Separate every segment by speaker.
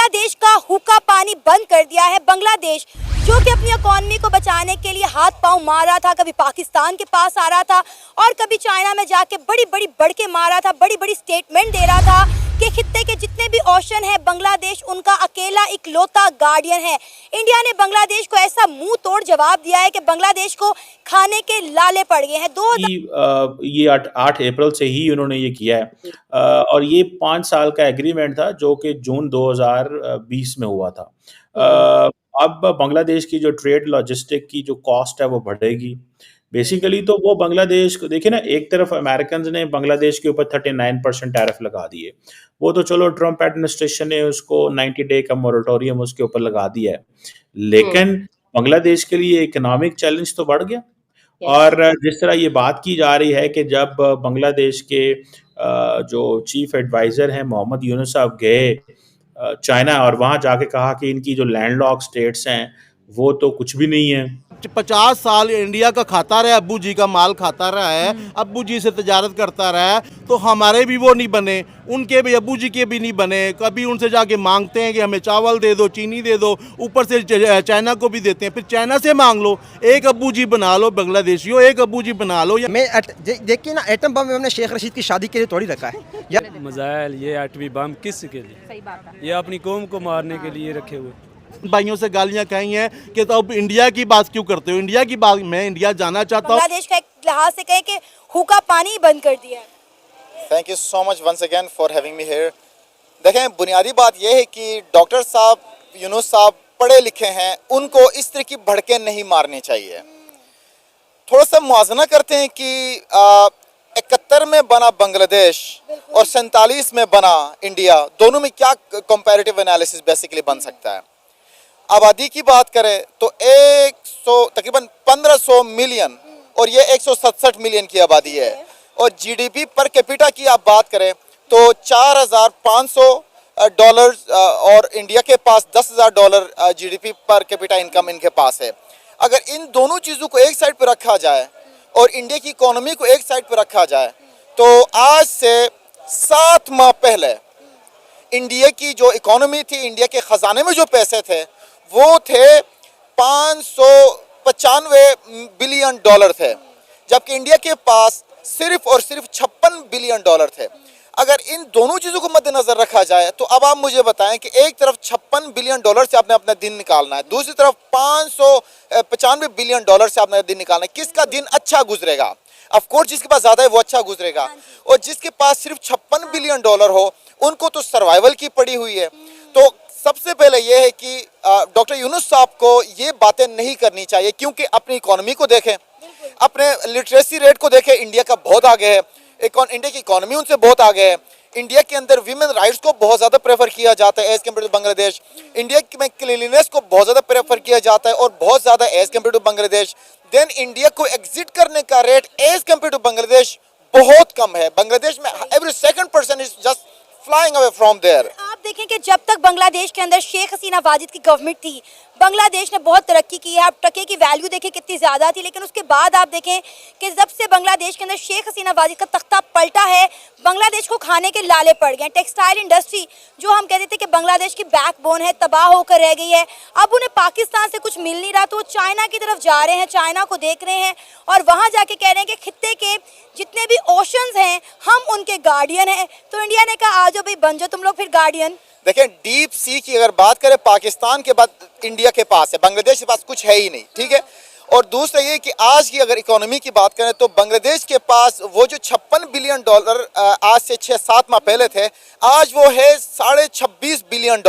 Speaker 1: बांग्लादेश का हुक्का पानी बंद कर दिया है। बांग्लादेश जो कि अपनी इकोनॉमी को बचाने के लिए हाथ पांव मार रहा था, कभी पाकिस्तान के पास आ रहा था और कभी चाइना में जाके बड़ी बड़ी बढ़के मार रहा था, बड़ी बड़ी स्टेटमेंट दे रहा था कि खित्ते के जितने भी ओशन है बांग्लादेश उनका अकेला इकलौता गार्डियन है। इंडिया ने बांग्लादेश को ऐसा मुंह तोड़ जवाब दिया है कि बांग्लादेश को खाने के लाले पड़ गए हैं।
Speaker 2: ये 8 अप्रैल से ही उन्होंने ये किया है और ये 5 साल का एग्रीमेंट था जो कि जून 2020 में हुआ था। अब बांग्लादेश की जो ट्रेड लॉजिस्टिक की जो कॉस्ट है वो बढ़ेगी। बेसिकली तो वो बांग्लादेश को देखिए ना, एक तरफ अमेरिकन ने बांग्लादेश के ऊपर 39% टैरिफ लगा दिए, वो तो चलो ट्रम्प एडमिनिस्ट्रेशन ने उसको 90 डे का मोरेटोरियम उसके ऊपर लगा दिया है, लेकिन बांग्लादेश के लिए इकोनॉमिक चैलेंज तो बढ़ गया। और जिस तरह ये बात की जा रही है कि जब बांग्लादेश के जो चीफ एडवाइज़र हैं मोहम्मद यूनुस साहब गए चाइना और वहाँ जाके कहा कि इनकी जो लैंडलॉक स्टेट्स हैं वो तो कुछ भी नहीं है।
Speaker 3: 50 साल इंडिया का खाता रहा है, अब्बू जी का माल खाता रहा है, अब्बू जी से तजारत करता रहा है, तो हमारे भी वो नहीं बने, उनके भी अब्बू जी के भी नहीं बने। कभी उनसे जाके मांगते हैं कि हमें चावल दे दो, चीनी दे दो, ऊपर से चाइना को भी देते हैं, फिर चाइना से मांग लो। एक अब्बू जी बना लो बांग्लादेशियों, एक अब्बू जी बना लो।
Speaker 4: मैं देखिए ना, एटम बम हमने शेख रशीद की शादी के लिए तोड़ी रखा है।
Speaker 5: मिसाइल ये एटमी बम किस के लिए?
Speaker 1: सही बात है।
Speaker 5: ये अपनी कौम को मारने के लिए रखे हुए।
Speaker 3: भाइयों से गालियां खाई हैं कि तो अब इंडिया की बात क्यों करते हो? इंडिया की बात, मैं इंडिया जाना चाहता हूँ।
Speaker 1: बांग्लादेश का एक लिहाज से कहें कि हुक्का पानी बंद कर दिया है।
Speaker 6: Thank you so much once again for having me here. देखें, बुनियादी बात यह है कि डॉक्टर साहब यूनुस साहब पढ़े लिखे हैं, उनको इस तरह की भड़के नहीं मारने चाहिए। थोड़ा सा मुआवजा करते हैं कि 71 में बना बांग्लादेश और 47 में बना इंडिया, दोनों में क्या कंपैरेटिव एनालिसिस बेसिकली बन सकता है। आबादी की बात करें तो तकरीबन 1500 मिलियन और ये 167 मिलियन की आबादी है, और जीडीपी पर कैपिटा की आप बात करें तो $4500 और इंडिया के पास $10,000 जीडीपी पर कैपिटा इनकम इनके पास है। अगर इन दोनों चीज़ों को एक साइड पर रखा जाए और इंडिया की इकोनॉमी को एक साइड पर रखा जाए तो आज से 7 माह पहले इंडिया की जो इकोनॉमी थी, इंडिया के ख़जाने में जो पैसे थे वो थे $595 बिलियन थे, जबकि इंडिया के पास सिर्फ और सिर्फ $56 बिलियन थे। अगर इन दोनों चीज़ों को मद्देनजर रखा जाए तो अब आप मुझे बताएं कि एक तरफ $56 बिलियन से आपने अपना दिन निकालना है, दूसरी तरफ $595 बिलियन से आपने दिन निकालना है, किसका दिन अच्छा गुजरेगा? ऑफ कोर्स जिसके पास ज़्यादा है वो अच्छा गुजरेगा, और जिसके पास सिर्फ $56 बिलियन हो उनको तो सर्वाइवल की पड़ी हुई है। तो सबसे पहले ये है कि डॉक्टर यूनुस साहब को ये बातें नहीं करनी चाहिए, क्योंकि अपनी इकोनॉमी को देखें, अपने लिटरेसी रेट को देखें, इंडिया का बहुत आगे है, इंडिया की इकोनॉमी उनसे बहुत आगे है। इंडिया के अंदर वीमेन राइट्स को बहुत ज़्यादा प्रेफर किया जाता है as compared to Bangladesh. India में क्लीनलीनेस को बहुत ज़्यादा प्रेफर किया जाता है और बहुत ज़्यादा as compared to Bangladesh. Then India को एग्जिट करने का rate as compared to Bangladesh बहुत कम है। बांग्लादेश में every second person is just flying away from there.
Speaker 1: आप देखें कि जब तक बांग्लादेश के अंदर शेख हसीना वाजिद की गवर्नमेंट थी, बांग्लादेश ने बहुत तरक्की की है। आप टके की वैल्यू देखें कितनी ज़्यादा थी, लेकिन उसके बाद आप देखें कि जब से बांग्लादेश के अंदर शेख हसीना वाजिद का तख्ता पलटा है, बांग्लादेश को खाने के लाले पड़ गए। टेक्सटाइल इंडस्ट्री जो हम कहते थे कि बांग्लादेश की बैकबोन है, तबाह होकर रह गई है। अब उन्हें पाकिस्तान से कुछ मिल नहीं रहा तो वो चाइना की तरफ जा रहे हैं, चाइना को देख रहे हैं और वहाँ जाके कह रहे हैं कि खित्ते के जितने भी ओशंस हैं हम उनके गार्डियन हैं। तो इंडिया ने कहा आ जाओ भाई, बन जाओ तुम लोग फिर गार्डियन।
Speaker 6: देखें, डीप सी की अगर बात करें, पाकिस्तान के बाद इंडिया के पास है, बांग्लादेश के पास कुछ है ही नहीं, ठीक है। और दूसरा ये कि आज की अगर इकोनॉमी की बात करें तो बांग्लादेश के पास वो जो $56 बिलियन आज से 6-7 माह पहले थे, आज वो है $26.5 बिलियन,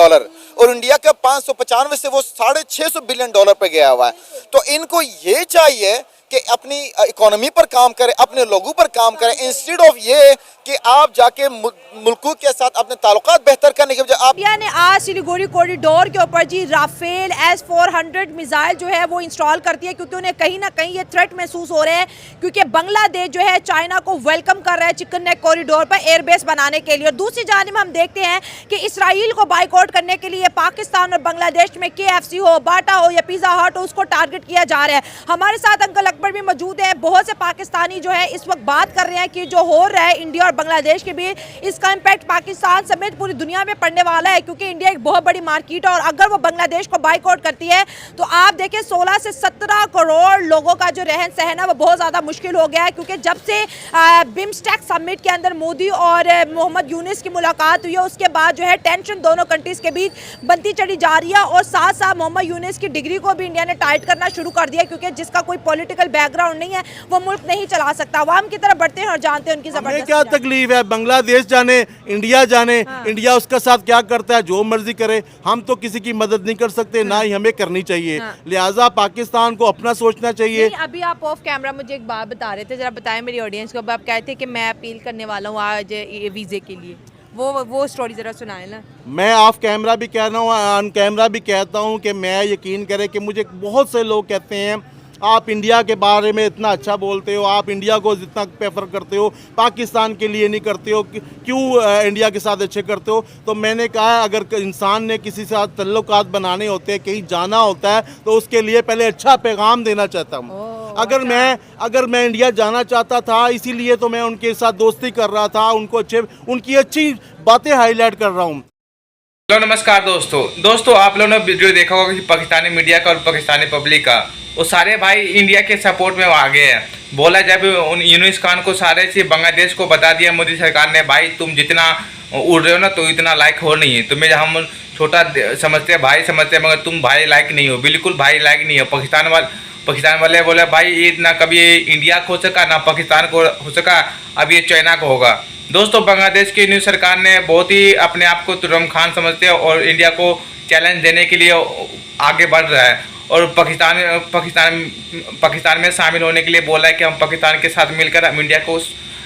Speaker 6: और इंडिया का 595 से वो $650 बिलियन पे गया हुआ है। तो इनको ये चाहिए कि अपनी इकोनॉमी पर काम करें, अपने लोगों पर काम करें, इंस्टेड ऑफ ये कि आप जाके मुल्कों के साथ अपने ताल्लुकात बेहतर करने के बजाय आप।
Speaker 7: इंडिया ने आज सिलीगुड़ी कॉरिडोर के ऊपर जी राफेल S-400 मिसाइल जो है वो इंस्टॉल कर दिया, क्योंकि उन्हें कहीं ना कहीं ये थ्रेट महसूस हो रहे हैं, क्योंकि बांग्लादेश जो है चाइना को वेलकम कर रहा है चिकन नेक कॉरिडोर पर एयरबेस बनाने के लिए। और दूसरी जानिब हम देखते हैं कि इसराइल को बाइकआउट करने के लिए पाकिस्तान और बांग्लादेश में KFC हो, बाटा हो या पिज़्ज़ा हट हो, उसको टारगेट किया जा रहा है। हमारे साथ अंकल अकबर भी मौजूद है। बहुत से पाकिस्तानी जो है इस वक्त बात कर रहे हैं कि जो हो रहा है इंडिया और बांग्लादेश के भी इसका इम्पैक्ट पाकिस्तान समेत पूरी दुनिया में पड़ने वाला है, क्योंकि इंडिया एक बहुत बड़ी मार्केट है और अगर वो बांग्लादेश को बाइकआउट करती है तो आप देखें 16 से 17 करोड़ लोगों का जो रहन सहन है वो बहुत ज़्यादा मुश्किल हो गया है। क्योंकि जब से बिम्स्टेक समिट के अंदर मोदी और मोहम्मद यूनिस की मुलाकात हुई है उसके बाद जो है टेंशन दोनों कंट्रीज़ के बीच बनती चली जा रही है और साथ साथ मोहम्मद यूनिस की डिग्री को भी इंडिया ने टाइट करना शुरू कर दिया, क्योंकि जिसका कोई पॉलिटिकल बैकग्राउंड नहीं है वो मुल्क नहीं चला सकता। अवाम की तरफ बढ़ते हैं और जानते हैं उनकी
Speaker 3: हमें
Speaker 7: जबरदस्त
Speaker 3: क्या तकलीफ है, बांग्लादेश जाने, इंडिया जाने, इंडिया उसका साथ क्या करता है जो मर्जी करे, हम तो किसी की मदद नहीं कर सकते, ना ही हमें करनी चाहिए। लिहाजा पाकिस्तान को अपना सोचना चाहिए।
Speaker 7: नहीं, अभी आप ऑफ कैमरा मुझे एक बात बता रहे थे, जरा बताएं मेरी ऑडियंस को। अब आप कहते थे कि मैं अपील करने वाला हूँ आज ये वीज़े के लिए, वो स्टोरी ज़रा सुनाएं ना।
Speaker 3: मैं ऑफ कैमरा भी कह रहा हूँ, ऑन कैमरा भी कहता हूँ कि मैं यकीन करें कि मुझे बहुत से लोग कहते हैं आप इंडिया के बारे में इतना अच्छा बोलते हो, आप इंडिया को जितना प्रेफर करते हो पाकिस्तान के लिए नहीं करते हो, क्यों इंडिया के साथ अच्छे करते हो। तो मैंने कहा अगर इंसान ने किसी से साथ तल्लुकात बनाने होते हैं, कहीं जाना होता है, तो उसके लिए पहले अच्छा पैगाम देना चाहता हूँ। अगर मैं इंडिया जाना चाहता था इसीलिए तो मैं उनके साथ दोस्ती कर रहा था, उनकी अच्छी बातें हाईलाइट कर रहा हूँ।
Speaker 8: हेलो नमस्कार दोस्तों आप लोगों ने वीडियो देखा होगा कि पाकिस्तानी मीडिया का और पाकिस्तानी पब्लिक का वो सारे भाई इंडिया के सपोर्ट में आ गए हैं। बोला जब उन यूनुस खान को सारे से बांग्लादेश को बता दिया मोदी सरकार ने, भाई तुम जितना उड़ रहे हो ना तो इतना लायक हो नहीं है, तुम्हें हम छोटा समझते हैं, भाई समझते हैं, मगर तुम भाई लायक नहीं हो, बिल्कुल भाई लायक नहीं हो। पाकिस्तान वाले बोले भाई ये ना कभी इंडिया को हो सका ना पाकिस्तान को हो सका, अब ये चाइना को होगा। दोस्तों बांग्लादेश की न्यूज़ सरकार ने बहुत ही अपने आप को तुरम खान समझते हैं और इंडिया को चैलेंज देने के लिए आगे बढ़ रहा है और पाकिस्तान में शामिल होने के लिए बोला है कि हम पाकिस्तान के साथ मिलकर हम इंडिया को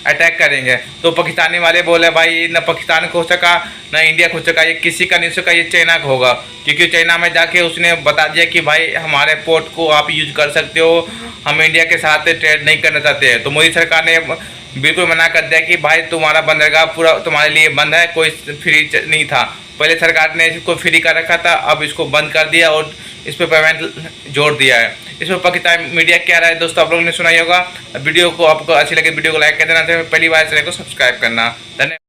Speaker 8: अटैक करेंगे। तो पाकिस्तानी वाले बोले भाई ना पाकिस्तान को हो सका ना इंडिया को हो सका, ये किसी का नहीं हो सका, ये चाइना का होगा। क्योंकि चाइना में जाके उसने बता दिया कि भाई हमारे पोर्ट को आप यूज कर सकते हो, हम इंडिया के साथ ट्रेड नहीं करना चाहते हैं। तो मोदी सरकार ने बिल्कुल मना कर दिया कि भाई तुम्हारा बंदरगाह पूरा तुम्हारे लिए बंद है, कोई फ्री नहीं था। पहले सरकार ने इसको फ्री कर रखा था, अब इसको बंद कर दिया और इस पर पेमेंट जोड़ दिया है। इसमें पाकिस्तान मीडिया क्या रहा है दोस्तों आप लोगों ने सुना ही होगा। वीडियो को आपको अच्छी लगे वीडियो को लाइक कर देना, पहली बार चैनल को सब्सक्राइब करना। धन्यवाद।